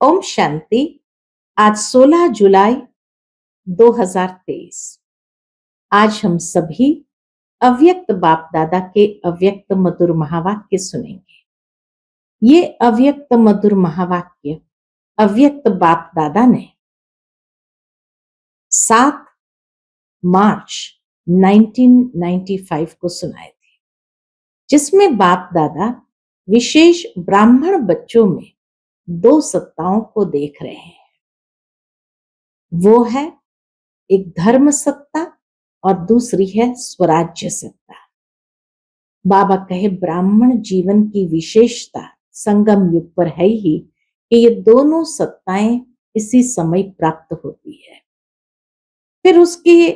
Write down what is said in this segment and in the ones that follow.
ओम शांति। आज 16 जुलाई 2023। आज हम सभी अव्यक्त बाप दादा के अव्यक्त मधुर महावाक्य सुनेंगे। ये अव्यक्त मधुर महावाक्य अव्यक्त बाप दादा ने 7 मार्च 1995 को सुनाए थे, जिसमें बाप दादा विशेष ब्राह्मण बच्चों में 2 सत्ताओं को देख रहे हैं। वो है एक धर्म सत्ता और दूसरी है स्वराज्य सत्ता। बाबा कहे ब्राह्मण जीवन की विशेषता संगम युग पर है ही कि ये दोनों सत्ताएं इसी समय प्राप्त होती है। फिर उसकी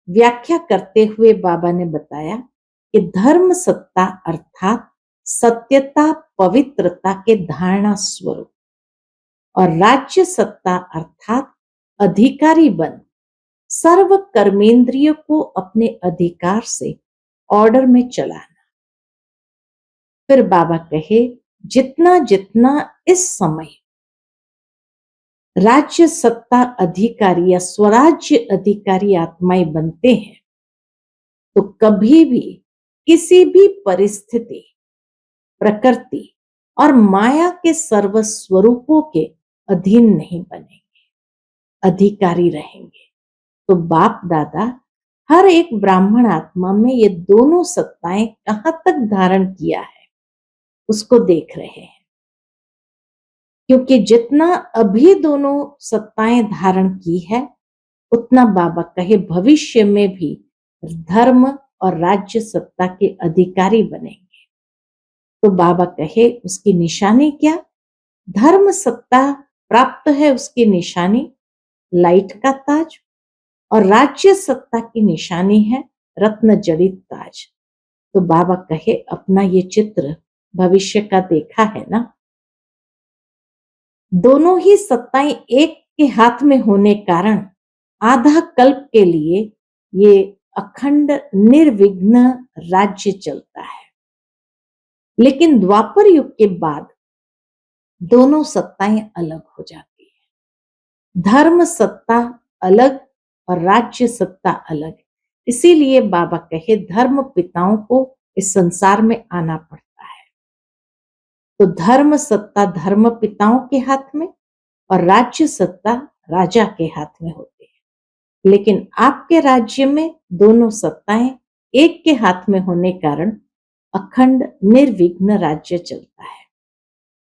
व्याख्या करते हुए बाबा ने बताया कि धर्म सत्ता अर्थात सत्यता पवित्रता के धारणा स्वरूप, और राज्य सत्ता अर्थात अधिकारी बन सर्व कर्मेंद्रियों को अपने अधिकार से ऑर्डर में चलाना। फिर बाबा कहे जितना जितना इस समय राज्य सत्ता अधिकारी या स्वराज्य अधिकारी आत्माएं बनते हैं, तो कभी भी किसी भी परिस्थिति, प्रकृति और माया के सर्व स्वरूपों के अधीन नहीं बनेंगे, अधिकारी रहेंगे। तो बाप दादा हर एक ब्राह्मण आत्मा में ये दोनों सत्ताएं कहां तक धारण किया है उसको देख रहे हैं, क्योंकि जितना अभी दोनों सत्ताएं धारण की है उतना बाबा कहे भविष्य में भी धर्म और राज्य सत्ता के अधिकारी बनेंगे। तो बाबा कहे उसकी निशानी क्या? धर्म सत्ता प्राप्त है, उसकी निशानी लाइट का ताज, और राज्य सत्ता की निशानी है रत्न जड़ित ताज। तो बाबा कहे अपना ये चित्र भविष्य का देखा है ना, दोनों ही सत्ताएं एक के हाथ में होने कारण आधा कल्प के लिए ये अखंड निर्विघ्न राज्य चलता है। लेकिन द्वापर युग के बाद दोनों सत्ताएं अलग हो जाती है, धर्म सत्ता अलग और राज्य सत्ता अलग। इसीलिए बाबा कहे धर्म पिताओं को इस संसार में आना पड़ता है। तो धर्म सत्ता धर्म पिताओं के हाथ में और राज्य सत्ता राजा के हाथ में होती है। लेकिन आपके राज्य में दोनों सत्ताएं एक के हाथ में होने कारण अखंड निर्विघ्न राज्य चलता है।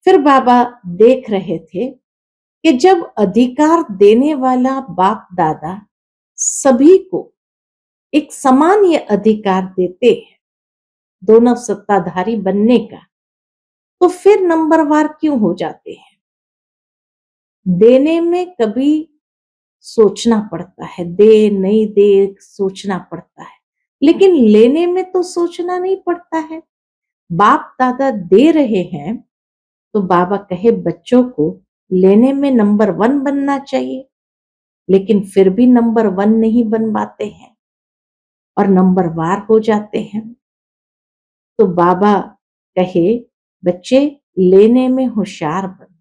फिर बाबा देख रहे थे कि जब अधिकार देने वाला बाप दादा सभी को एक समान ये अधिकार देते हैं दोनों सत्ताधारी बनने का, तो फिर नंबरवार क्यों हो जाते हैं? देने में कभी सोचना पड़ता है, दे नहीं दे सोचना पड़ता है, लेकिन लेने में तो सोचना नहीं पड़ता है। बाप दादा दे रहे हैं तो बाबा कहे बच्चों को लेने में नंबर 1 बनना चाहिए, लेकिन फिर भी नंबर 1 नहीं बन पाते हैं और नंबरवार हो जाते हैं। तो बाबा कहे बच्चे लेने में होशियार बनो।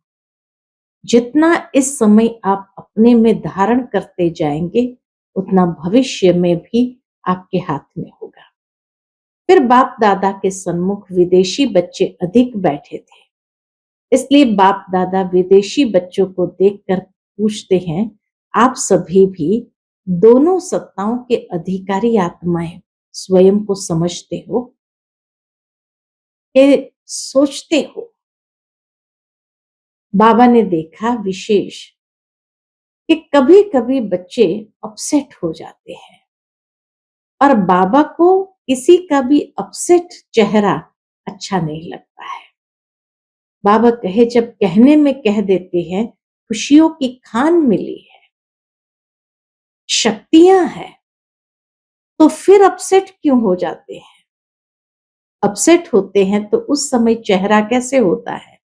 जितना इस समय आप अपने में धारण करते जाएंगे उतना भविष्य में भी आपके हाथ में होगा। फिर बाप दादा के सन्मुख विदेशी बच्चे अधिक बैठे थे, इसलिए बाप दादा विदेशी बच्चों को देखकर पूछते हैं आप सभी भी दोनों सत्ताओं के अधिकारी आत्माएं स्वयं को समझते हो कि सोचते हो? बाबा ने देखा विशेष कि कभी कभी बच्चे अपसेट हो जाते हैं, और बाबा को किसी का भी अपसेट चेहरा अच्छा नहीं लगता है। बाबा कहे जब कहने में कह देते हैं खुशियों की खान मिली है, शक्तियां हैं, तो फिर अपसेट क्यों हो जाते हैं? अपसेट होते हैं तो उस समय चेहरा कैसे होता है?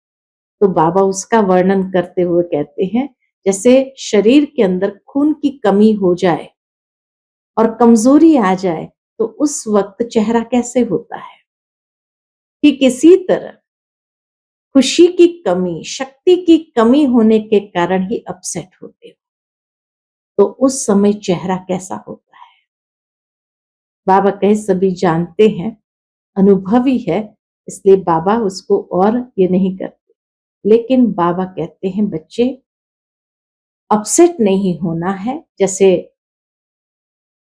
तो बाबा उसका वर्णन करते हुए कहते हैं जैसे शरीर के अंदर खून की कमी हो जाए और कमजोरी आ जाए तो उस वक्त चेहरा कैसे होता है। ठीक इसी तरह खुशी की कमी, शक्ति की कमी होने के कारण ही अपसेट होते हो, तो उस समय चेहरा कैसा होता है? बाबा कहे सभी जानते हैं, अनुभवी है, इसलिए बाबा उसको और ये नहीं करते। लेकिन बाबा कहते हैं बच्चे अपसेट नहीं होना है। जैसे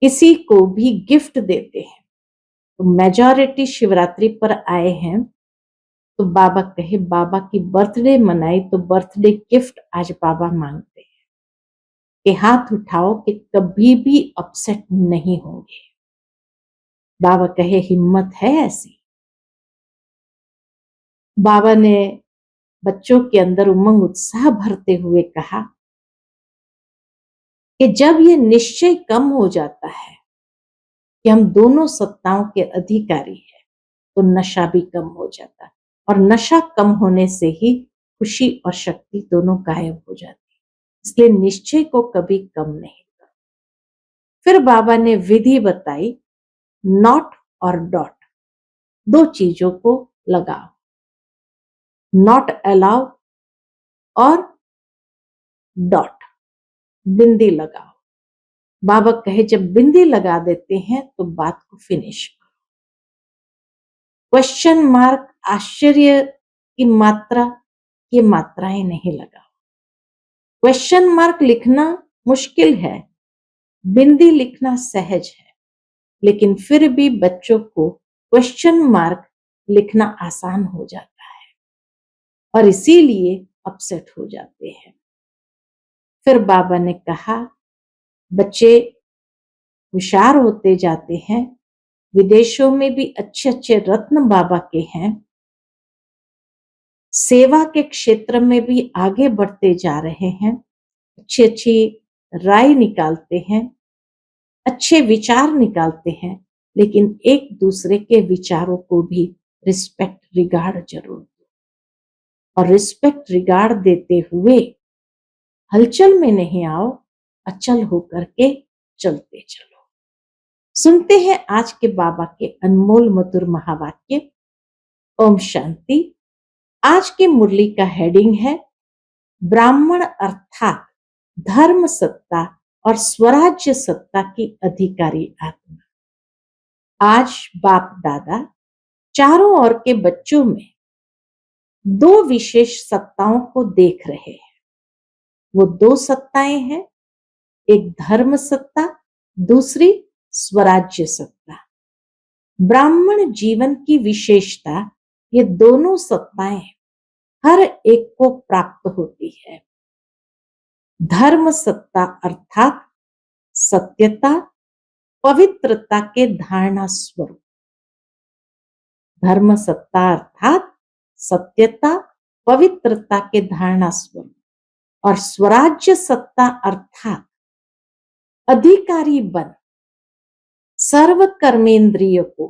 किसी को भी गिफ्ट देते हैं, तो मेजॉरिटी शिवरात्रि पर आए हैं, तो बाबा कहे बाबा की बर्थडे मनाई तो बर्थडे गिफ्ट आज बाबा मांगते हैं कि हाथ उठाओ कि कभी भी अपसेट नहीं होंगे। बाबा कहे हिम्मत है ऐसी। बाबा ने बच्चों के अंदर उमंग उत्साह भरते हुए कहा कि जब ये निश्चय कम हो जाता है कि हम दोनों सत्ताओं के अधिकारी हैं, तो नशा भी कम हो जाता है, और नशा कम होने से ही खुशी और शक्ति दोनों गायब हो जाती है। इसलिए निश्चय को कभी कम नहीं करो। फिर बाबा ने विधि बताई, नॉट और डॉट, दो चीजों को लगाओ, नॉट अलाउ और डॉट, बिंदी लगाओ। बाबा कहे जब बिंदी लगा देते हैं तो बात को फिनिश करो। क्वेश्चन मार्क, आश्चर्य की मात्रा, ये मात्राएं नहीं लगाओ। क्वेश्चन मार्क लिखना मुश्किल है, बिंदी लिखना सहज है, लेकिन फिर भी बच्चों को क्वेश्चन मार्क लिखना आसान हो जाता है और इसीलिए अपसेट हो जाते हैं। फिर बाबा ने कहा बच्चे होशियार होते जाते हैं, विदेशों में भी अच्छे अच्छे रत्न बाबा के हैं, सेवा के क्षेत्र में भी आगे बढ़ते जा रहे हैं, अच्छी अच्छी राय निकालते हैं, अच्छे विचार निकालते हैं, लेकिन एक दूसरे के विचारों को भी रिस्पेक्ट रिगार्ड जरूर दो, और रिस्पेक्ट रिगार्ड देते हुए हलचल में नहीं आओ, अचल होकर के चलते चलो। सुनते हैं आज के बाबा के अनमोल मधुर महावाक्य। ओम शांति। आज की मुरली का हेडिंग है ब्राह्मण अर्थात धर्म सत्ता और स्वराज्य सत्ता की अधिकारी आत्मा। आज बाप दादा चारों ओर के बच्चों में दो विशेष सत्ताओं को देख रहे हैं। वो दो सत्ताएं हैं, एक धर्म सत्ता, दूसरी स्वराज्य सत्ता। ब्राह्मण जीवन की विशेषता, ये दोनों सत्ताएं हर एक को प्राप्त होती है। धर्म सत्ता अर्थात सत्यता, पवित्रता के धारणा स्वरूप। धर्म सत्ता अर्थात सत्यता, पवित्रता के धारणा स्वरूप। और स्वराज्य सत्ता अर्थात अधिकारी बन सर्व कर्मेंद्रिय को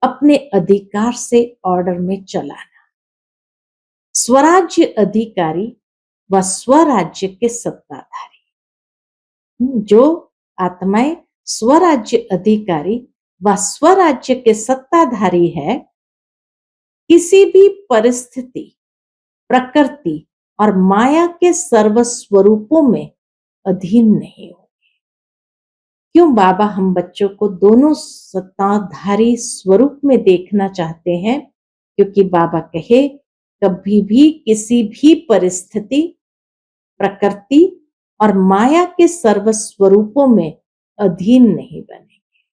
अपने अधिकार से ऑर्डर में चलाना। स्वराज्य अधिकारी व स्वराज्य के सत्ताधारी। जो आत्माएं स्वराज्य अधिकारी व स्वराज्य के सत्ताधारी है, किसी भी परिस्थिति, प्रकृति और माया के सर्व स्वरूपों में अधीन नहीं होंगे। क्यों बाबा हम बच्चों को दोनों सत्ताधारी स्वरूप में देखना चाहते हैं? क्योंकि बाबा कहे कभी भी किसी भी परिस्थिति, प्रकृति और माया के सर्व स्वरूपों में अधीन नहीं बनेंगे।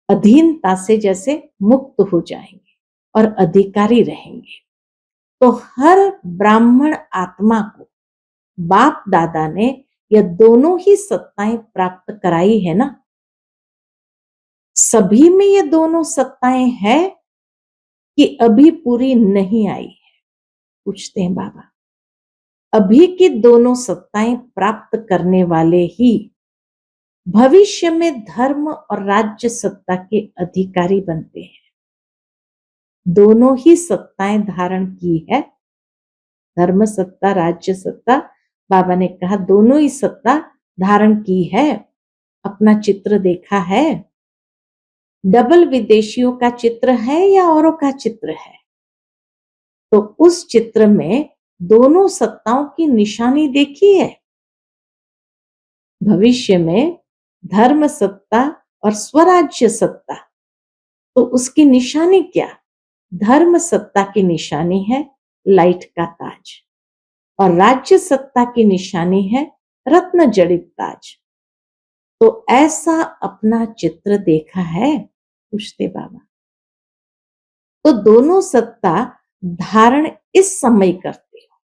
अधीनता से जैसे मुक्त हो जाएंगे और अधिकारी रहेंगे। तो हर ब्राह्मण आत्मा को बाप दादा ने यह दोनों ही सत्ताएं प्राप्त कराई है ना। सभी में ये दोनों सत्ताएं हैं कि अभी पूरी नहीं आई है? पूछते हैं बाबा। अभी की दोनों सत्ताएं प्राप्त करने वाले ही भविष्य में धर्म और राज्य सत्ता के अधिकारी बनते हैं। दोनों ही सत्ताएं धारण की है, धर्म सत्ता, राज्य सत्ता। बाबा ने कहा दोनों ही सत्ता धारण की है। अपना चित्र देखा है? डबल विदेशियों का चित्र है या औरों का चित्र है? तो उस चित्र में दोनों सत्ताओं की निशानी देखी है। भविष्य में धर्म सत्ता और स्वराज्य सत्ता, तो उसकी निशानी क्या? धर्म सत्ता की निशानी है लाइट का ताज और राज्य सत्ता की निशानी है रत्न जड़ित ताज। तो ऐसा अपना चित्र देखा है? पूछते बाबा। तो दोनों सत्ता धारण इस समय करते हो,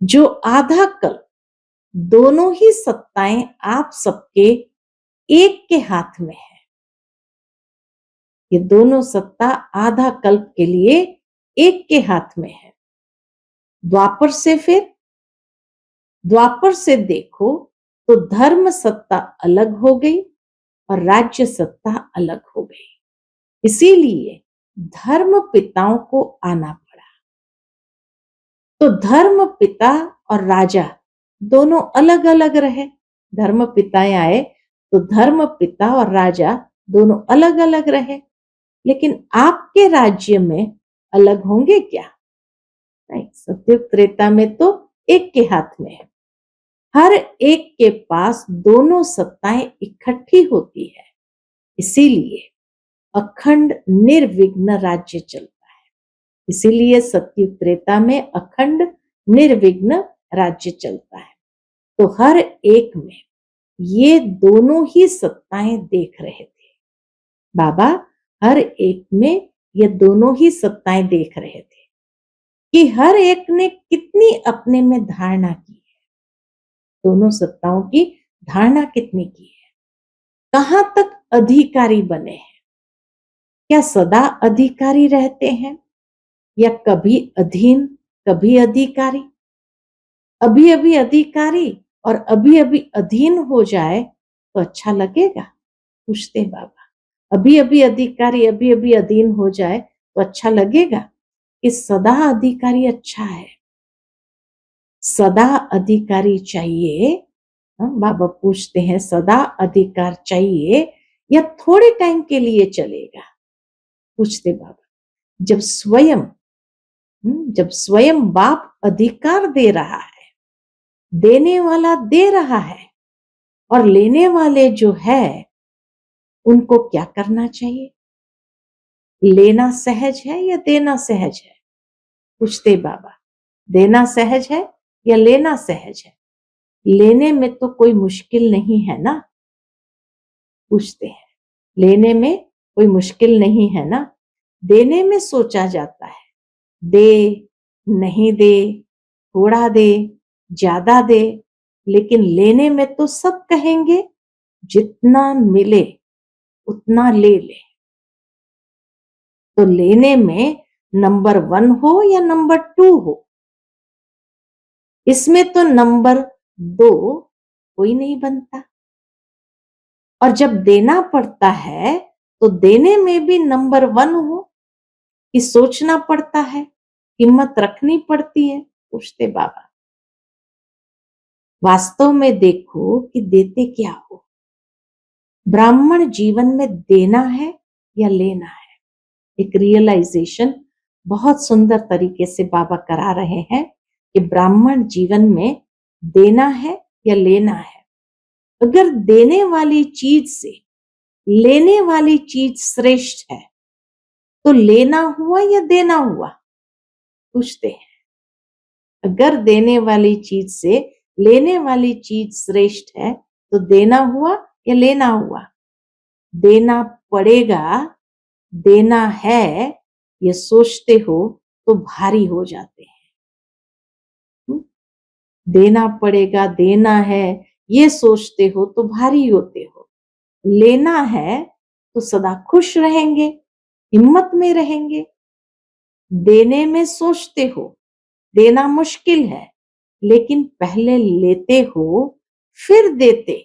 जो आधा कल्प दोनों ही सत्ताएं आप सबके एक के हाथ में है। ये दोनों सत्ता आधा कल्प के लिए एक के हाथ में है। द्वापर से देखो तो धर्म सत्ता अलग हो गई और राज्य सत्ता अलग हो गई। इसीलिए धर्म पिताओं को आना पड़ा। तो धर्म पिता और राजा दोनों अलग अलग रहे। धर्म पिताएं आए तो धर्म पिता और राजा दोनों अलग अलग रहे। लेकिन आपके राज्य में अलग होंगे क्या? नहीं, सत्युग त्रेता में तो एक के हाथ में है। हर एक के पास दोनों सत्ताएं इकट्ठी होती है। इसीलिए अखंड निर्विघ्न राज्य चलता है। इसीलिए सत्युग त्रेता में अखंड निर्विघ्न राज्य चलता है। तो हर एक में ये दोनों ही सत्ताएं देख रहे थे। बाबा हर एक में ये दोनों ही सत्ताएं देख रहे थे कि हर एक ने कितनी अपने में धारणा की है। दोनों सत्ताओं की धारणा कितनी की है, कहां तक अधिकारी बने हैं। क्या सदा अधिकारी रहते हैं या कभी अधीन कभी अधिकारी? अभी अभी अधिकारी और अभी अभी अधीन हो जाए तो अच्छा लगेगा? पूछते बाबा। अभी अभी अधिकारी अभी अभी अधीन हो जाए तो अच्छा लगेगा कि सदा अधिकारी अच्छा है? सदा अधिकारी चाहिए? बाबा पूछते हैं, सदा अधिकार चाहिए या थोड़े टाइम के लिए चलेगा? पूछते बाबा। जब स्वयं बाप अधिकार दे रहा है, देने वाला दे रहा है और लेने वाले जो है उनको क्या करना चाहिए? लेना सहज है या देना सहज है? पूछते बाबा। देना सहज है या लेना सहज है? लेने में तो कोई मुश्किल नहीं है ना? पूछते हैं। लेने में कोई मुश्किल नहीं है ना? देने में सोचा जाता है, दे नहीं दे, थोड़ा दे ज्यादा दे, लेकिन लेने में तो सब कहेंगे जितना मिले उतना ले ले। तो लेने में नंबर 1 हो या नंबर 2 हो, इसमें तो नंबर 2 कोई नहीं बनता। और जब देना पड़ता है तो देने में भी नंबर 1 हो कि सोचना पड़ता है, हिम्मत रखनी पड़ती है। पूछते बाबा। वास्तव में देखो कि देते क्या हो। ब्राह्मण जीवन में देना है या लेना है? एक रियलाइजेशन बहुत सुंदर तरीके से बाबा करा रहे हैं कि ब्राह्मण जीवन में देना है या लेना है। अगर देने वाली चीज से लेने वाली चीज श्रेष्ठ है तो लेना हुआ या देना हुआ? पूछते हैं। अगर देने वाली चीज से लेने वाली चीज श्रेष्ठ है तो देना हुआ या लेना हुआ? देना पड़ेगा, देना है, ये सोचते हो तो भारी हो जाते हैं। देना पड़ेगा, देना है, ये सोचते हो तो भारी होते हो। लेना है तो सदा खुश रहेंगे, हिम्मत में रहेंगे। देने में सोचते हो, देना मुश्किल है, लेकिन पहले लेते हो फिर देते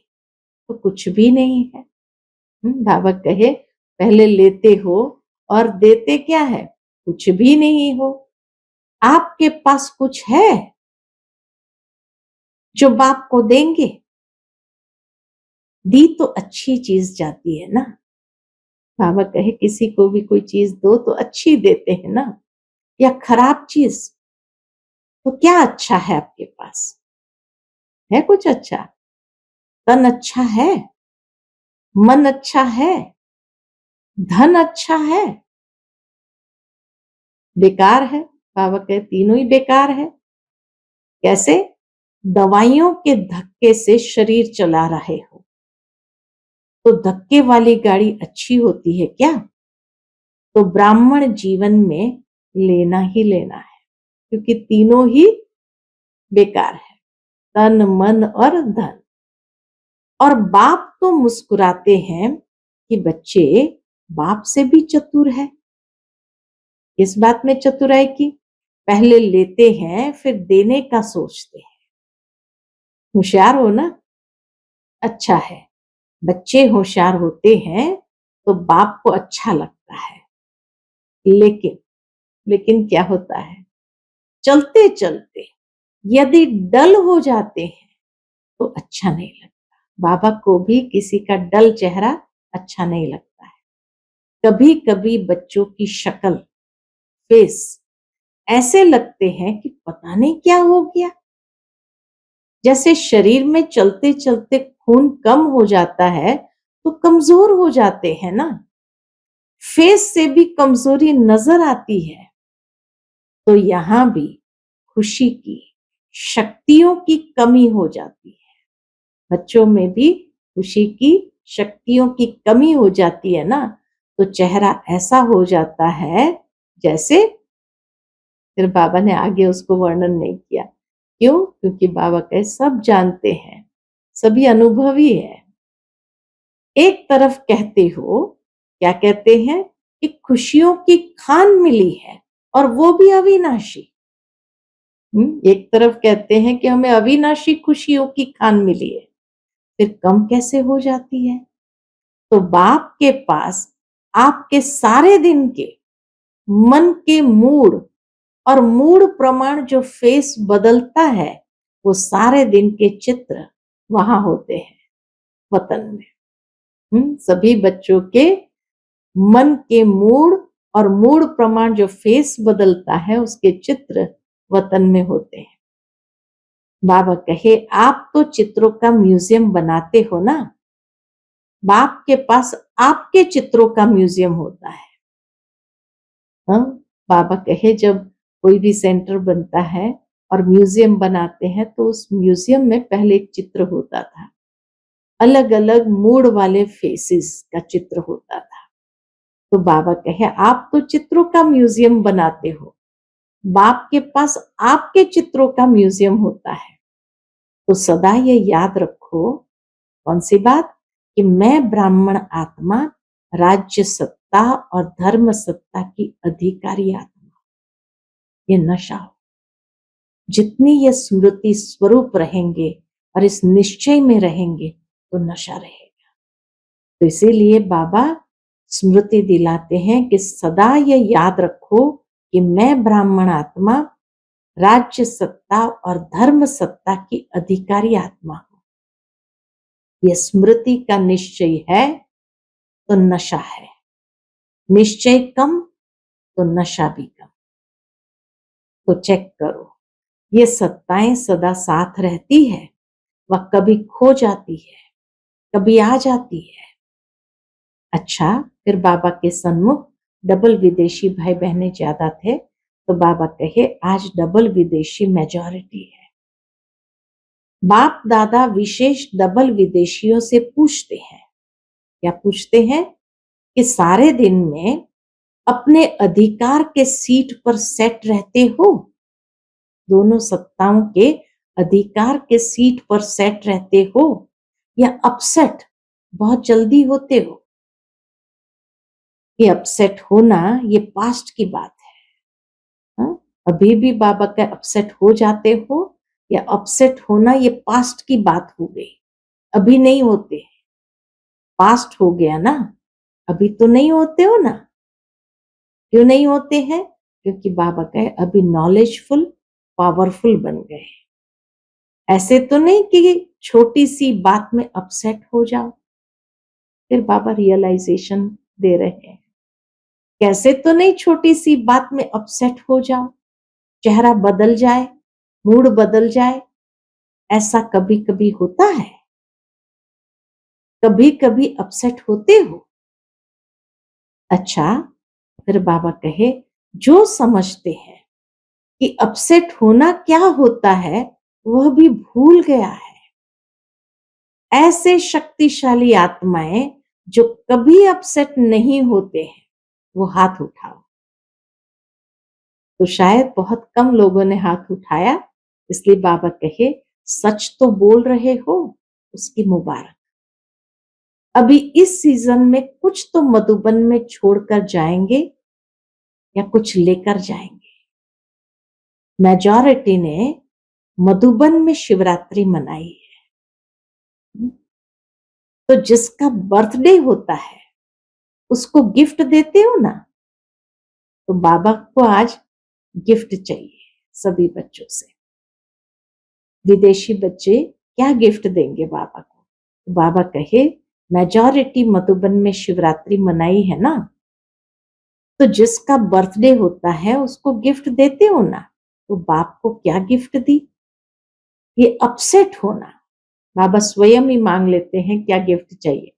तो कुछ भी नहीं है। बाबा कहे पहले लेते हो और देते क्या है? कुछ भी नहीं हो। आपके पास कुछ है जो बाप को देंगे? दी तो अच्छी चीज जाती है ना। बाबा कहे किसी को भी कोई चीज दो तो अच्छी देते हैं ना। या खराब चीज, तो क्या अच्छा है आपके पास? है कुछ अच्छा? तन अच्छा है, मन अच्छा है, धन अच्छा है, बेकार है? बाबा कहे तीनों ही बेकार है। कैसे? दवाइयों के धक्के से शरीर चला रहे हो, तो धक्के वाली गाड़ी अच्छी होती है क्या? तो ब्राह्मण जीवन में लेना ही लेना है, क्योंकि तीनों ही बेकार है, तन मन और धन। और बाप तो मुस्कुराते हैं कि बच्चे बाप से भी चतुर है। इस बात में चतुराई की, पहले लेते हैं फिर देने का सोचते हैं। होशियार हो ना, अच्छा है। बच्चे होशियार होते हैं तो बाप को अच्छा लगता है। लेकिन लेकिन क्या होता है, चलते चलते यदि डल हो जाते हैं तो अच्छा नहीं लगता। बाबा को भी किसी का डल चेहरा अच्छा नहीं लगता है। कभी कभी बच्चों की शक्ल, फेस ऐसे लगते हैं कि पता नहीं क्या हो गया, जैसे शरीर में चलते चलते खून कम हो जाता है तो कमजोर हो जाते हैं ना, फेस से भी कमजोरी नजर आती है। तो यहां भी खुशी की, शक्तियों की कमी हो जाती है। बच्चों में भी खुशी की, शक्तियों की कमी हो जाती है ना, तो चेहरा ऐसा हो जाता है जैसे, फिर बाबा ने आगे उसको वर्णन नहीं किया। क्यों? क्योंकि बाबा कहे सब जानते हैं, सभी अनुभवी है। एक तरफ कहते हो, क्या कहते हैं कि खुशियों की खान मिली है और वो भी अविनाशी। एक तरफ कहते हैं कि हमें अविनाशी खुशियों की खान मिली है, फिर कम कैसे हो जाती है? तो बाप के पास आपके सारे दिन के मन के मूड और मूड प्रमाण जो फेस बदलता है, वो सारे दिन के चित्र वहां होते हैं वतन में। सभी बच्चों के मन के मूड और मूड प्रमाण जो फेस बदलता है, उसके चित्र वतन में होते हैं। बाबा कहे आप तो चित्रों का म्यूजियम बनाते हो ना, बाप के पास आपके चित्रों का म्यूजियम होता है। हाँ? बाबा कहे जब कोई भी सेंटर बनता है और म्यूजियम बनाते हैं तो उस म्यूजियम में पहले एक चित्र होता था, अलग अलग मूड वाले फेसेस का चित्र होता था। तो बाबा कहे आप तो चित्रों का म्यूजियम बनाते हो, बाप के पास आपके चित्रों का म्यूजियम होता है। तो सदा ये याद रखो, कौन सी बात? कि मैं ब्राह्मण आत्मा राज्य सत्ता और धर्म सत्ता की अधिकारी आत्मा। ये नशा हो, जितनी ये स्मृति स्वरूप रहेंगे और इस निश्चय में रहेंगे तो नशा रहेगा। तो इसीलिए बाबा स्मृति दिलाते हैं कि सदा ये याद रखो कि मैं ब्राह्मण आत्मा राज्य सत्ता और धर्म सत्ता की अधिकारी आत्मा हूं। ये स्मृति का निश्चय है तो नशा है, निश्चय कम तो नशा भी कम। तो चेक करो, ये सत्ताएं सदा साथ रहती है, वह कभी खो जाती है, कभी आ जाती है। अच्छा, फिर बाबा के सन्मुख डबल विदेशी भाई बहनें ज्यादा थे, तो बाबा कहे आज डबल विदेशी मेजॉरिटी है। बाप दादा विशेष डबल विदेशियों से पूछते हैं, क्या पूछते हैं? कि सारे दिन में अपने अधिकार के सीट पर सेट रहते हो, दोनों सत्ताओं के अधिकार के सीट पर सेट रहते हो, या अपसेट बहुत जल्दी होते हो? ये अपसेट होना ये पास्ट की बात है। हाँ? अभी भी बाबा का अपसेट हो जाते हो, या अपसेट होना ये पास्ट की बात हो गई, अभी नहीं होते। पास्ट हो गया ना, अभी तो नहीं होते हो ना। क्यों नहीं होते हैं? क्योंकि बाबा कहे अभी नॉलेजफुल पावरफुल बन गए। ऐसे तो नहीं कि छोटी सी बात में अपसेट हो जाओ। फिर बाबा रियलाइजेशन दे रहे हैं, कैसे तो नहीं छोटी सी बात में अपसेट हो जाओ, चेहरा बदल जाए, मूड बदल जाए। ऐसा कभी कभी होता है? कभी कभी अपसेट होते हो? अच्छा, फिर बाबा कहे जो समझते हैं कि अपसेट होना क्या होता है वह भी भूल गया है। ऐसे शक्तिशाली आत्माएं जो कभी अपसेट नहीं होते हैं, वो हाथ उठाओ। तो शायद बहुत कम लोगों ने हाथ उठाया, इसलिए बाबा कहे सच तो बोल रहे हो, उसकी मुबारक। अभी इस सीजन में कुछ तो मधुबन में छोड़कर जाएंगे या कुछ लेकर जाएंगे। मेजॉरिटी ने मधुबन में शिवरात्रि मनाई है। तो जिसका बर्थडे होता है उसको गिफ्ट देते हो ना, तो बाबा को आज गिफ्ट चाहिए सभी बच्चों से। विदेशी बच्चे क्या गिफ्ट देंगे बाबा को? तो बाबा कहे मेजॉरिटी मधुबन में शिवरात्रि मनाई है ना, तो जिसका बर्थडे होता है उसको गिफ्ट देते हो ना। तो बाप को क्या गिफ्ट दी? ये अपसेट होना, बाबा स्वयं ही मांग लेते हैं क्या गिफ्ट चाहिए।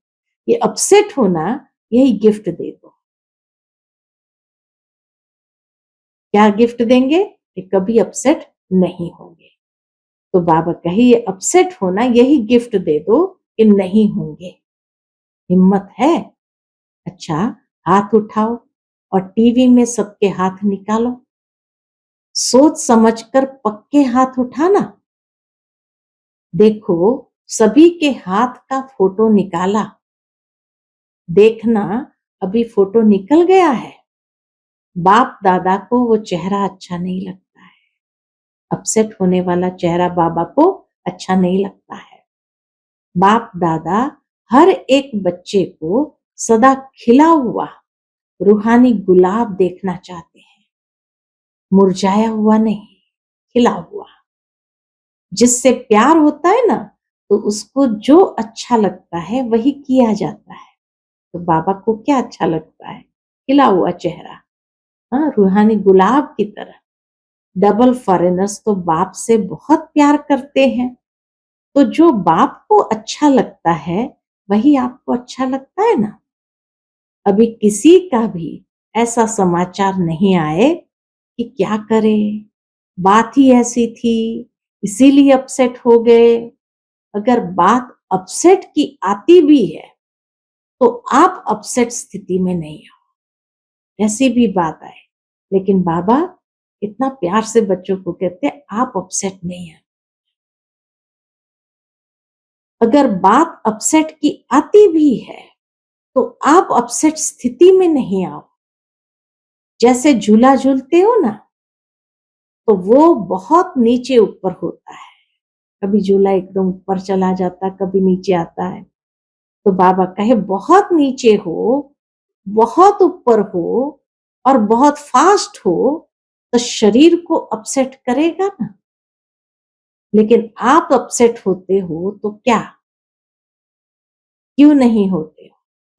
ये अपसेट होना, यही गिफ्ट दे दो। क्या गिफ्ट देंगे? कि कभी अपसेट नहीं होंगे। तो बाबा कहे ये अपसेट होना, यही गिफ्ट दे दो कि नहीं होंगे। हिम्मत है? अच्छा, हाथ उठाओ और टीवी में सबके हाथ निकालो। सोच समझकर पक्के हाथ उठाना। देखो, सभी के हाथ का फोटो निकाला। देखना, अभी फोटो निकल गया है। बाप दादा को वो चेहरा अच्छा नहीं लगता है। अपसेट होने वाला चेहरा बाबा को अच्छा नहीं लगता है। बाप दादा हर एक बच्चे को सदा खिला हुआ रूहानी गुलाब देखना चाहते हैं, मुरझाया हुआ नहीं, खिला हुआ। जिससे प्यार होता है ना, तो उसको जो अच्छा लगता है वही किया जाता है। तो बाबा को क्या अच्छा लगता है? खिला हुआ चेहरा, हाँ, रूहानी गुलाब की तरह। डबल फॉरेनर्स तो बाप से बहुत प्यार करते हैं। तो जो बाप को अच्छा लगता है वही आपको अच्छा लगता है ना। अभी किसी का भी ऐसा समाचार नहीं आए कि क्या करे, बात ही ऐसी थी इसीलिए अपसेट हो गए। अगर बात अपसेट की आती भी है तो आप अपसेट स्थिति में नहीं आओ, ऐसी भी बात आए। लेकिन बाबा इतना प्यार से बच्चों को कहते हैं आप अपसेट नहीं है। अगर बात अपसेट की आती भी है तो आप अपसेट स्थिति में नहीं आओ। जैसे झूला झूलते हो ना, तो वो बहुत नीचे ऊपर होता है। कभी झूला एकदम ऊपर चला जाता, कभी नीचे आता है। तो बाबा कहे बहुत नीचे हो, बहुत ऊपर हो और बहुत फास्ट हो तो शरीर को अपसेट करेगा ना। लेकिन आप अपसेट होते हो तो क्या, क्यों नहीं होते हो?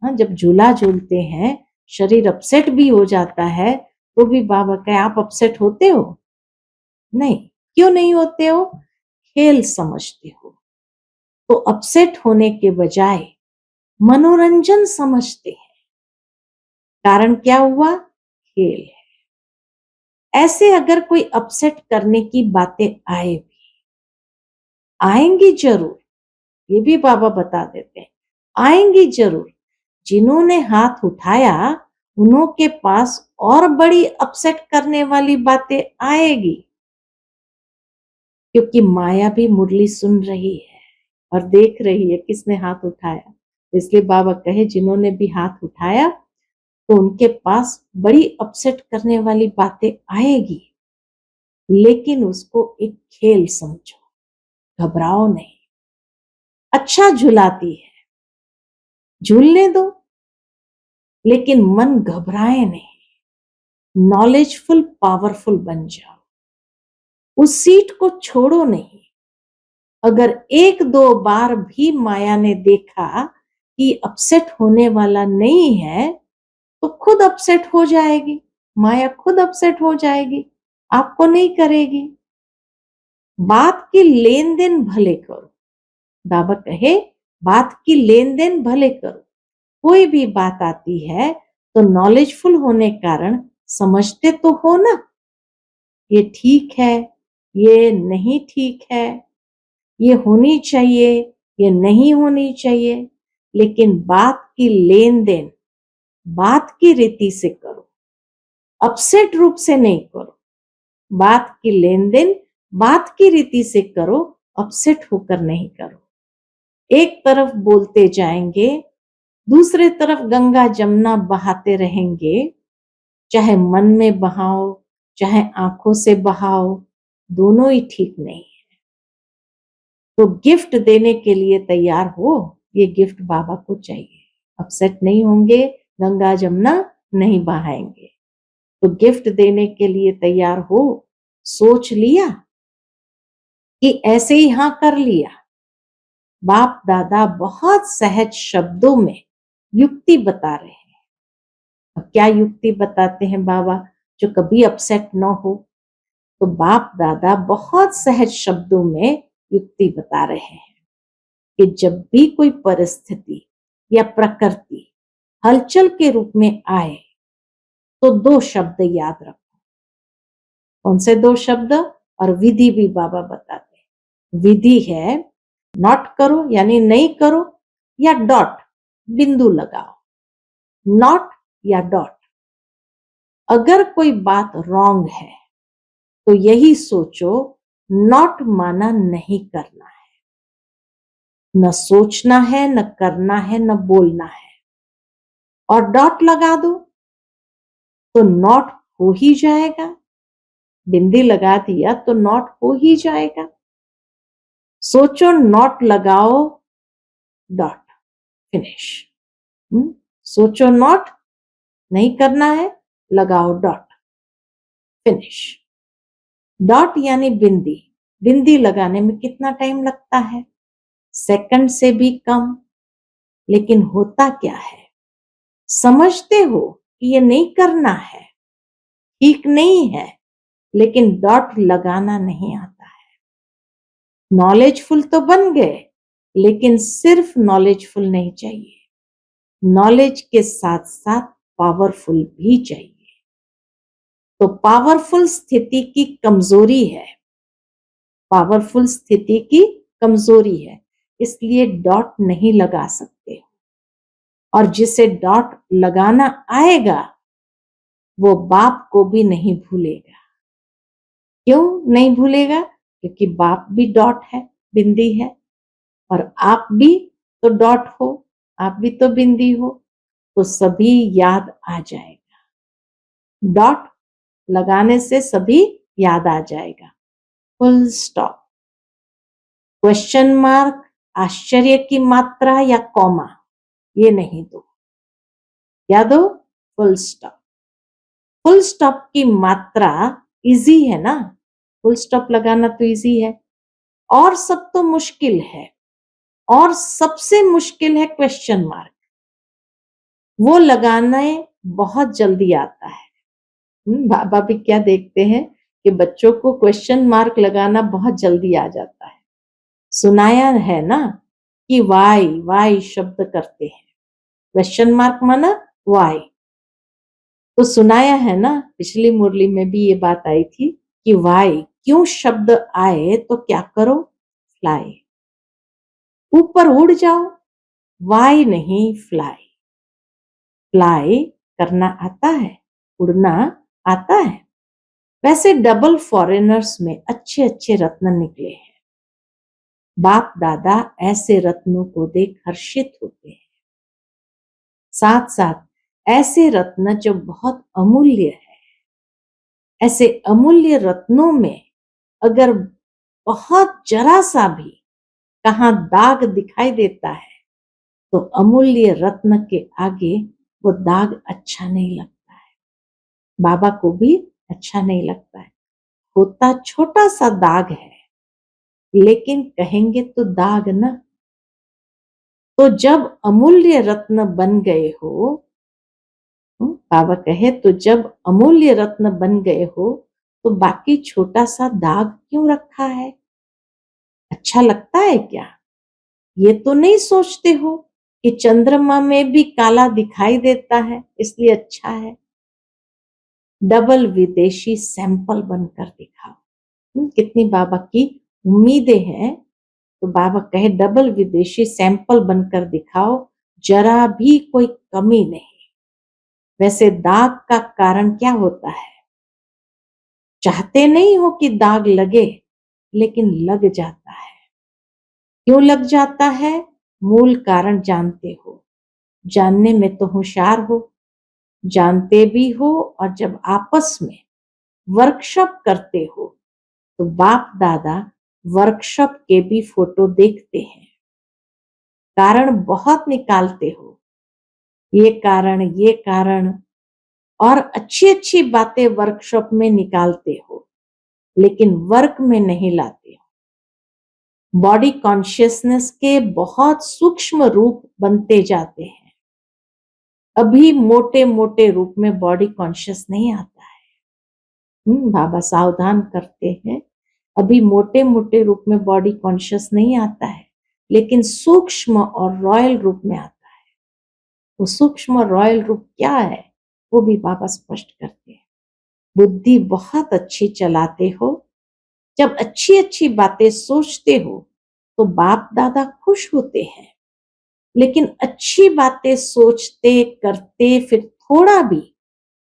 हाँ, जब झूला झूलते हैं शरीर अपसेट भी हो जाता है तो भी बाबा कहे आप अपसेट होते हो? नहीं। क्यों नहीं होते हो? खेल समझते हो। तो अपसेट होने के बजाय मनोरंजन समझते हैं। कारण क्या हुआ? खेल है। ऐसे अगर कोई अपसेट करने की बातें आए भी, आएंगी जरूर, ये भी बाबा बता देते हैं, आएंगी जरूर। जिन्होंने हाथ उठाया उन्हों के पास और बड़ी अपसेट करने वाली बातें आएगी, क्योंकि माया भी मुरली सुन रही है और देख रही है किसने हाथ उठाया। इसलिए बाबा कहे जिन्होंने भी हाथ उठाया तो उनके पास बड़ी अपसेट करने वाली बातें आएगी, लेकिन उसको एक खेल समझो, घबराओ नहीं। अच्छा झुलाती है, झूलने दो, लेकिन मन घबराए नहीं। नॉलेजफुल पावरफुल बन जाओ, उस सीट को छोड़ो नहीं। अगर एक दो बार भी माया ने देखा कि अपसेट होने वाला नहीं है तो खुद अपसेट हो जाएगी, माया खुद अपसेट हो जाएगी, आपको नहीं करेगी। बात की लेन देन भले करो, बाबा कहे बात की लेन देन भले करो। कोई भी बात आती है तो नॉलेजफुल होने कारण समझते तो हो ना, ये ठीक है, ये नहीं ठीक है, ये होनी चाहिए, ये नहीं होनी चाहिए, लेकिन बात की लेन देन बात की रीति से करो, अपसेट रूप से नहीं करो। बात की लेन देन बात की रीति से करो, अपसेट होकर नहीं करो। एक तरफ बोलते जाएंगे, दूसरे तरफ गंगा जमुना बहाते रहेंगे, चाहे मन में बहाओ चाहे आंखों से बहाओ, दोनों ही ठीक नहीं है। तो गिफ्ट देने के लिए तैयार हो, ये गिफ्ट बाबा को चाहिए। अपसेट नहीं होंगे, गंगा जमुना नहीं बहाएंगे। तो गिफ्ट देने के लिए तैयार हो, सोच लिया कि ऐसे ही हाँ कर लिया। बाप दादा बहुत सहज शब्दों में युक्ति बता रहे हैं। अब क्या युक्ति बताते हैं बाबा जो कभी अपसेट न हो? तो बाप दादा बहुत सहज शब्दों में युक्ति बता रहे हैं कि जब भी कोई परिस्थिति या प्रकृति हलचल के रूप में आए तो दो शब्द याद रखो। कौन से दो शब्द? और विधि भी बाबा बताते हैं। विधि है नॉट करो यानी नहीं करो, या डॉट बिंदु लगाओ, नॉट या डॉट। अगर कोई बात रॉन्ग है तो यही सोचो नॉट माना नहीं करना है, न सोचना है, न करना है, न बोलना है। और डॉट लगा दो तो नॉट हो ही जाएगा, बिंदी लगा दिया तो नॉट हो ही जाएगा। सोचो नॉट लगाओ डॉट, फिनिश। सोचो नॉट नहीं करना है, लगाओ डॉट, फिनिश। डॉट यानी बिंदी, बिंदी लगाने में कितना टाइम लगता है? सेकंड से भी कम। लेकिन होता क्या है, समझते हो कि ये नहीं करना है, ठीक नहीं है, लेकिन डॉट लगाना नहीं आता है। नॉलेजफुल तो बन गए, लेकिन सिर्फ नॉलेजफुल नहीं चाहिए, नॉलेज के साथ साथ पावरफुल भी चाहिए। तो पावरफुल स्थिति की कमजोरी है, पावरफुल स्थिति की कमजोरी है, इसलिए डॉट नहीं लगा सकते। और जिसे डॉट लगाना आएगा वो बाप को भी नहीं भूलेगा। क्यों नहीं भूलेगा? क्योंकि बाप भी डॉट है, बिंदी है, और आप भी तो डॉट हो, आप भी तो बिंदी हो, तो सभी याद आ जाएगा। डॉट लगाने से सभी याद आ जाएगा। फुल स्टॉप, क्वेश्चन मार्क, आश्चर्य की मात्रा या कॉमा, ये नहीं दो, क्या दो? Full stop. फुल स्टॉप की मात्रा इजी है ना, फुल स्टॉप लगाना तो इजी है, और सब तो मुश्किल है। और सबसे मुश्किल है क्वेश्चन मार्क, वो लगाने बहुत जल्दी आता है। बाबा भी क्या देखते हैं कि बच्चों को क्वेश्चन मार्क लगाना बहुत जल्दी आ जाता है। सुनाया है ना कि वाई, वाई शब्द करते हैं, क्वेश्चन मार्क माना वाई। तो सुनाया है ना, पिछली मुरली में भी ये बात आई थी कि वाई, क्यों शब्द आए तो क्या करो? फ्लाई, ऊपर उड़ जाओ, वाई नहीं फ्लाई। फ्लाई करना आता है, उड़ना आता है। वैसे डबल फॉरेनर्स में अच्छे अच्छे रत्न निकले हैं। बाप दादा ऐसे रत्नों को देख हर्षित होते हैं। साथ साथ ऐसे रत्न जो बहुत अमूल्य है, ऐसे अमूल्य रत्नों में अगर बहुत जरा सा भी कहाँ दाग दिखाई देता है तो अमूल्य रत्न के आगे वो दाग अच्छा नहीं लगता है, बाबा को भी अच्छा नहीं लगता है। होता छोटा सा दाग है, लेकिन कहेंगे तो दाग ना। तो जब अमूल्य रत्न बन गए हो बाबा कहे तो जब अमूल्य रत्न बन गए हो तो बाकी छोटा सा दाग क्यों रखा है? अच्छा लगता है क्या? ये तो नहीं सोचते हो कि चंद्रमा में भी काला दिखाई देता है इसलिए अच्छा है। डबल विदेशी सैंपल बनकर दिखाओ। कितनी बाबा की उम्मीदें हैं। तो बाबा कहे डबल विदेशी सैंपल बनकर दिखाओ, जरा भी कोई कमी नहीं। वैसे दाग का कारण क्या होता है? चाहते नहीं हो कि दाग लगे, लेकिन लग जाता है। क्यों लग जाता है? मूल कारण जानते हो, जानने में तो होशियार हो, जानते भी हो, और जब आपस में वर्कशॉप करते हो तो बाप दादा वर्कशॉप के भी फोटो देखते हैं। कारण बहुत निकालते हो, ये कारण और अच्छी अच्छी बातें वर्कशॉप में निकालते हो, लेकिन वर्क में नहीं लाते हो। बॉडी कॉन्शियसनेस के बहुत सूक्ष्म रूप बनते जाते हैं। अभी मोटे मोटे रूप में बॉडी कॉन्शियस नहीं आता है। बाबा सावधान करते हैं, अभी मोटे मोटे रूप में बॉडी कॉन्शियस नहीं आता है, लेकिन सूक्ष्म और रॉयल रूप में आता है। वो सूक्ष्म और रॉयल रूप क्या है वो भी बाबा स्पष्ट करते हैं। बुद्धि बहुत अच्छी चलाते हो, जब अच्छी अच्छी बातें सोचते हो तो बाप दादा खुश होते हैं, लेकिन अच्छी बातें सोचते करते फिर थोड़ा भी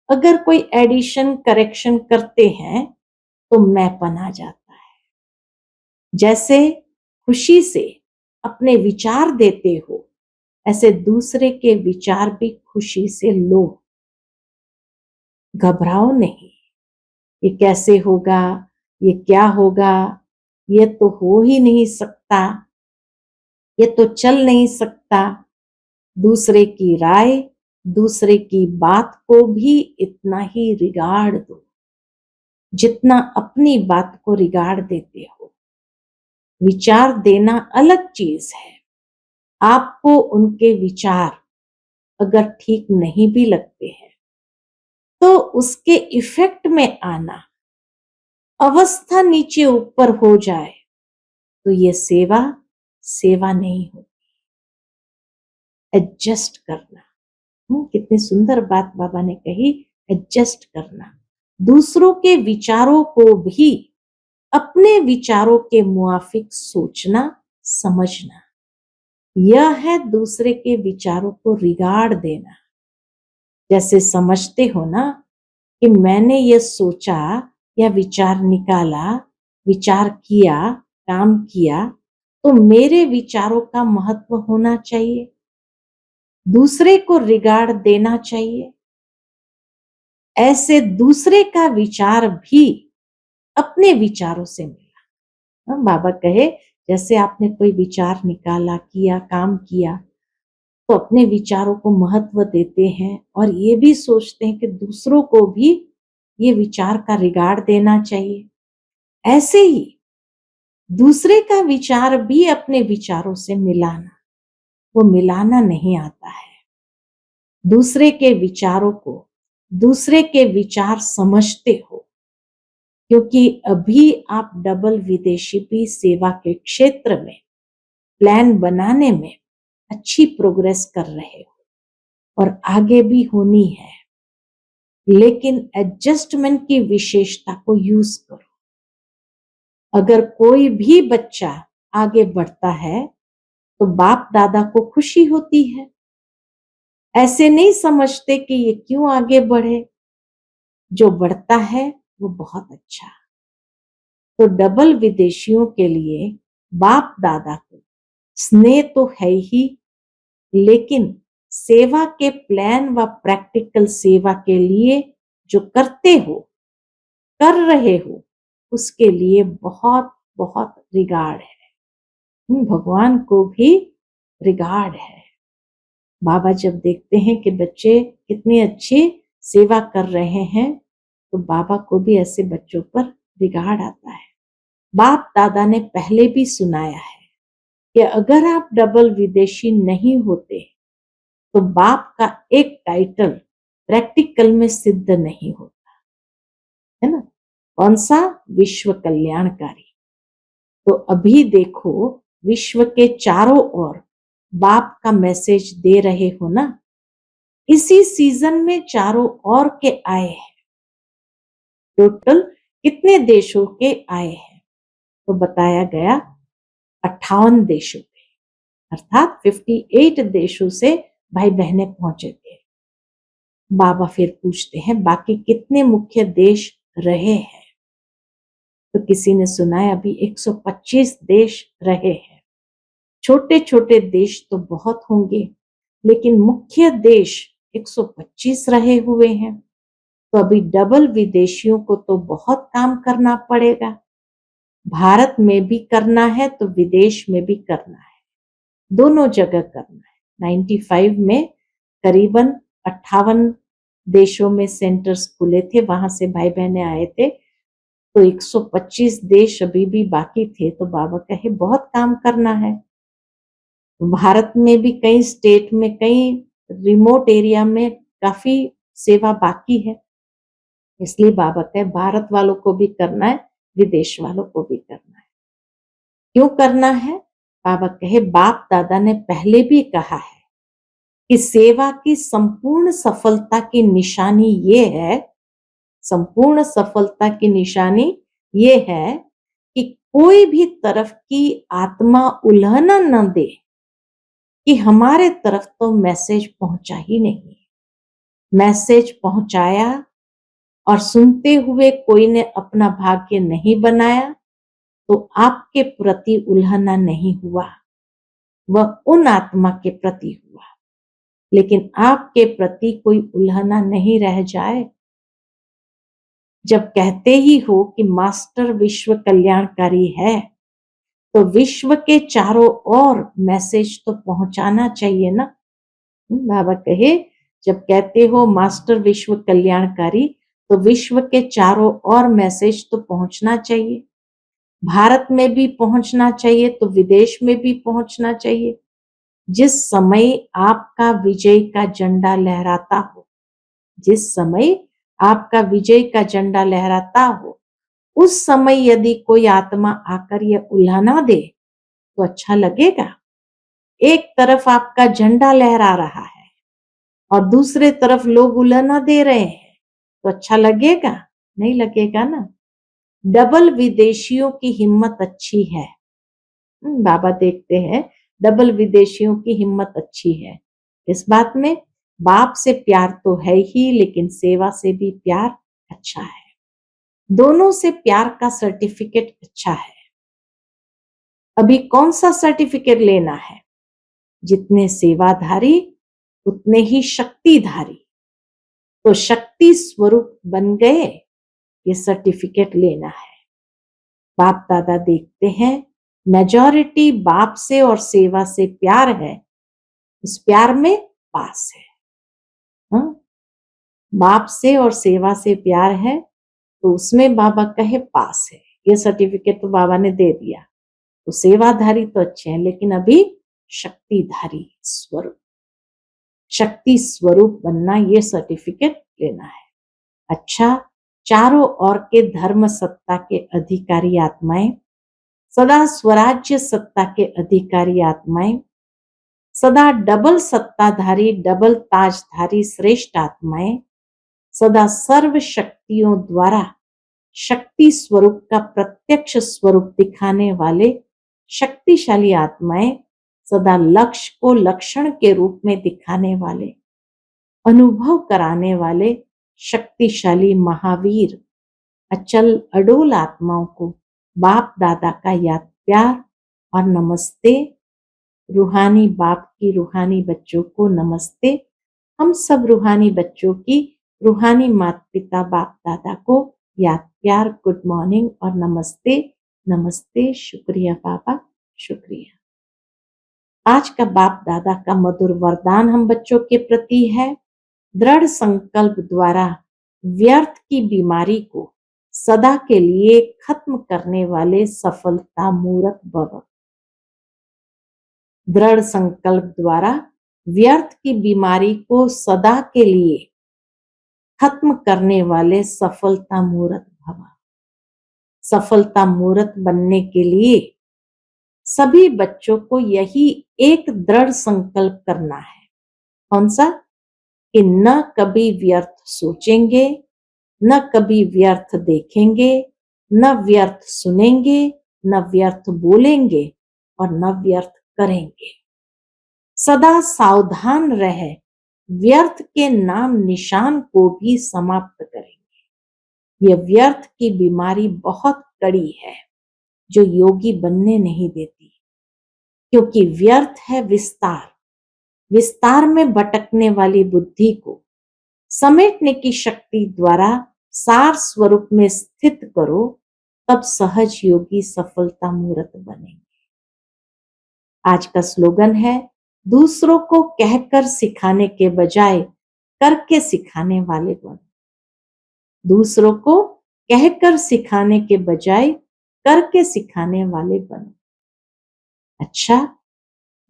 अगर कोई एडिशन करेक्शन करते हैं तो मैंपन आ जाता है। जैसे खुशी से अपने विचार देते हो, ऐसे दूसरे के विचार भी खुशी से लो। घबराओ नहीं, ये कैसे होगा, ये क्या होगा, ये तो हो ही नहीं सकता, ये तो चल नहीं सकता। दूसरे की राय, दूसरे की बात को भी इतना ही रिगार्ड दो जितना अपनी बात को रिगार्ड देते हो। विचार देना अलग चीज है। आपको उनके विचार अगर ठीक नहीं भी लगते हैं तो उसके इफेक्ट में आना, अवस्था नीचे ऊपर हो जाए तो ये सेवा सेवा नहीं होती। एडजस्ट करना, कितनी सुंदर बात बाबा ने कही, एडजस्ट करना। दूसरों के विचारों को भी अपने विचारों के मुआफिक सोचना, समझना, यह है दूसरे के विचारों को रिगार्ड देना। जैसे समझते हो ना कि मैंने ये सोचा या विचार निकाला, विचार किया, काम किया, तो मेरे विचारों का महत्व होना चाहिए, दूसरे को रिगार्ड देना चाहिए। ऐसे दूसरे का विचार भी अपने विचारों से मिला। बाबा कहे जैसे आपने कोई विचार निकाला, किया, काम किया, तो अपने विचारों को महत्व देते हैं और ये भी सोचते हैं कि दूसरों को भी ये विचार का रिगार्ड देना चाहिए। ऐसे ही दूसरे का विचार भी अपने विचारों से मिलाना, वो मिलाना नहीं आता है। दूसरे के विचारों को, दूसरे के विचार समझते हो, क्योंकि अभी आप डबल विदेशी भी सेवा के क्षेत्र में प्लान बनाने में अच्छी प्रोग्रेस कर रहे हो और आगे भी होनी है, लेकिन एडजस्टमेंट की विशेषता को यूज करो। अगर कोई भी बच्चा आगे बढ़ता है तो बाप दादा को खुशी होती है। ऐसे नहीं समझते कि ये क्यों आगे बढ़े, जो बढ़ता है वो बहुत अच्छा। तो डबल विदेशियों के लिए बाप दादा को स्नेह तो है ही, लेकिन सेवा के प्लान व प्रैक्टिकल सेवा के लिए जो करते हो, कर रहे हो, उसके लिए बहुत बहुत रिगार्ड है। भगवान को भी रिगार्ड है। बाबा जब देखते हैं कि बच्चे कितनी अच्छी सेवा कर रहे हैं तो बाबा को भी ऐसे बच्चों पर रिगार्ड आता है। बाप दादा ने पहले भी सुनाया है कि अगर आप डबल विदेशी नहीं होते तो बाप का एक टाइटल प्रैक्टिकल में सिद्ध नहीं होता, है ना। कौन सा? विश्व कल्याणकारी। तो अभी देखो, विश्व के चारों ओर बाप का मैसेज दे रहे हो ना। इसी सीजन में चारों ओर के आए हैं। टोटल कितने देशों के आए हैं? तो बताया गया 58 देशों के, अर्थात 58 देशों से भाई बहनें पहुंचे थे। बाबा फिर पूछते हैं बाकी कितने मुख्य देश रहे हैं? तो किसी ने सुना है अभी 125 देश रहे हैं। छोटे छोटे देश तो बहुत होंगे, लेकिन मुख्य देश 125 रहे हुए हैं। तो अभी डबल विदेशियों को तो बहुत काम करना पड़ेगा। भारत में भी करना है तो विदेश में भी करना है, दोनों जगह करना है। 95 में करीबन 58 देशों में सेंटर्स खुले थे, वहां से भाई बहनें आए थे। तो 125 देश अभी भी बाकी थे। तो बाबा कहे बहुत काम करना है। भारत में भी कई स्टेट में, कई रिमोट एरिया में काफी सेवा बाकी है। इसलिए बाबा कहे भारत वालों को भी करना है, विदेश वालों को भी करना है। क्यों करना है? बाबा कहे बाप दादा ने पहले भी कहा है कि सेवा की संपूर्ण सफलता की निशानी ये है, संपूर्ण सफलता की निशानी ये है कि कोई भी तरफ की आत्मा उल्हना न दे कि हमारे तरफ तो मैसेज पहुंचा ही नहीं। मैसेज पहुंचाया और सुनते हुए कोई ने अपना भाग्य नहीं बनाया तो आपके प्रति उल्हना नहीं हुआ, वह उन आत्मा के प्रति हुआ। लेकिन आपके प्रति कोई उल्हना नहीं रह जाए। जब कहते ही हो कि मास्टर विश्व कल्याणकारी है, तो विश्व के चारों ओर मैसेज तो पहुंचाना चाहिए ना। बाबा कहे जब कहते हो मास्टर विश्व कल्याणकारी, तो विश्व के चारों ओर मैसेज तो पहुंचना चाहिए। भारत में भी पहुंचना चाहिए तो विदेश में भी पहुंचना चाहिए। जिस समय आपका विजय का झंडा लहराता हो, जिस समय आपका विजय का झंडा लहराता हो, उस समय यदि कोई आत्मा आकर यह उल्हाना दे तो अच्छा लगेगा? एक तरफ आपका झंडा लहरा रहा है और दूसरे तरफ लोग उल्हाना दे रहे हैं, तो अच्छा लगेगा? नहीं लगेगा ना। डबल विदेशियों की हिम्मत अच्छी है। बाबा देखते हैं डबल विदेशियों की हिम्मत अच्छी है। इस बात में बाप से प्यार तो है ही, लेकिन सेवा से भी प्यार अच्छा है। दोनों से प्यार का सर्टिफिकेट अच्छा है। अभी कौन सा सर्टिफिकेट लेना है? जितने सेवाधारी उतने ही शक्तिधारी। तो शक्ति स्वरूप बन गए, ये सर्टिफिकेट लेना है। बाप दादा देखते हैं मेजॉरिटी बाप से और सेवा से प्यार है, उस प्यार में पास है। हाँ? बाप से और सेवा से प्यार है तो उसमें बाबा कहे पास है। ये सर्टिफिकेट तो बाबा ने दे दिया। तो सेवाधारी तो अच्छे हैं, लेकिन अभी शक्तिधारी स्वरूप, शक्ति स्वरूप बनना, ये सर्टिफिकेट लेना है। अच्छा, चारों ओर के धर्म सत्ता के अधिकारी आत्माएं, सदा स्वराज्य सत्ता के अधिकारी आत्माएं, सदा डबल सत्ताधारी, डबल ताजधारी श्रेष्ठ आत्माएं, सदा सर्व शक्तियों द्वारा शक्ति स्वरूप का प्रत्यक्ष स्वरूप दिखाने वाले शक्तिशाली आत्माएं, सदा लक्ष्य को लक्षण के रूप में दिखाने वाले, अनुभव कराने वाले शक्तिशाली महावीर, अचल अडोल आत्माओं को बाप दादा का याद प्यार और नमस्ते। रूहानी बाप की रूहानी बच्चों को नमस्ते। हम सब रूहानी बच्चों की रूहानी माता पिता बाप दादा को याद प्यार, गुड मॉर्निंग और नमस्ते। नमस्ते, शुक्रिया बाबा, शुक्रिया। आज का बाप दादा का मधुर वरदान हम बच्चों के प्रति है, दृढ़ संकल्प द्वारा व्यर्थ की बीमारी को सदा के लिए खत्म करने वाले सफलता मूर्त भव। दृढ़ संकल्प द्वारा व्यर्थ की बीमारी को सदा के लिए खत्म करने वाले सफलता मूर्त भव। सफलता मूर्त बनने के लिए सभी बच्चों को यही एक दृढ़ संकल्प करना है। कौन सा? कि न कभी व्यर्थ सोचेंगे, न कभी व्यर्थ देखेंगे, न व्यर्थ सुनेंगे, न व्यर्थ बोलेंगे और न व्यर्थ करेंगे। सदा सावधान रहे, व्यर्थ के नाम निशान को भी समाप्त करेंगे। यह व्यर्थ की बीमारी बहुत कड़ी है जो योगी बनने नहीं देती, क्योंकि व्यर्थ है विस्तार। विस्तार में भटकने वाली बुद्धि को समेटने की शक्ति द्वारा सार स्वरूप में स्थित करो, तब सहज योगी सफलता मूर्त बनेंगे। आज का स्लोगन है, दूसरों को कहकर सिखाने के बजाय करके सिखाने वाले बनो। दूसरों को कहकर सिखाने के बजाय करके सिखाने वाले बनो। अच्छा,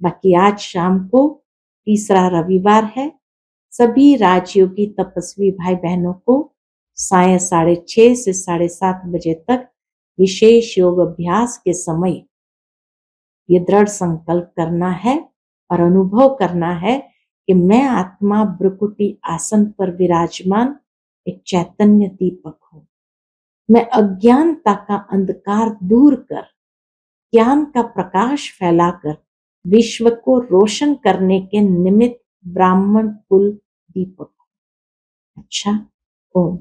बाकी आज शाम को तीसरा रविवार है। सभी राजयोगी तपस्वी भाई बहनों को सायं 6:30 से 7:30 बजे तक विशेष योग अभ्यास के समय ये दृढ़ संकल्प करना है और अनुभव करना है कि मैं आत्मा भ्रुकुटी आसन पर विराजमान एक चैतन्य दीपक हूं। मैं अज्ञानता का अंधकार दूर कर ज्ञान का प्रकाश फैलाकर विश्व को रोशन करने के निमित्त ब्राह्मण कुल दीपक। अच्छा, ओम।